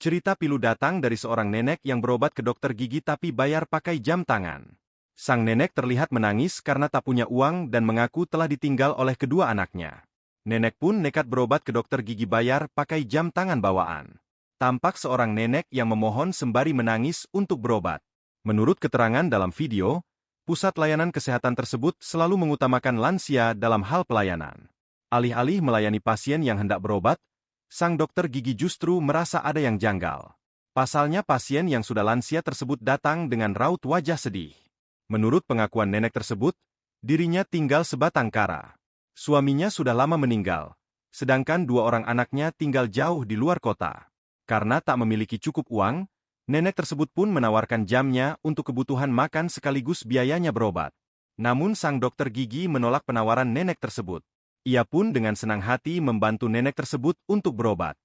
Cerita pilu datang dari seorang nenek yang berobat ke dokter gigi tapi bayar pakai jam tangan. Sang nenek terlihat menangis karena tak punya uang dan mengaku telah ditinggal oleh kedua anaknya. Nenek pun nekat berobat ke dokter gigi bayar pakai jam tangan bawaan. Tampak seorang nenek yang memohon sembari menangis untuk berobat. Menurut keterangan dalam video, pusat layanan kesehatan tersebut selalu mengutamakan lansia dalam hal pelayanan. Alih-alih melayani pasien yang hendak berobat, sang dokter gigi justru merasa ada yang janggal. Pasalnya pasien yang sudah lansia tersebut datang dengan raut wajah sedih. Menurut pengakuan nenek tersebut, dirinya tinggal sebatang kara. Suaminya sudah lama meninggal, sedangkan dua orang anaknya tinggal jauh di luar kota. Karena tak memiliki cukup uang, nenek tersebut pun menawarkan jamnya untuk kebutuhan makan sekaligus biayanya berobat. Namun sang dokter gigi menolak penawaran nenek tersebut. Ia pun dengan senang hati membantu nenek tersebut untuk berobat.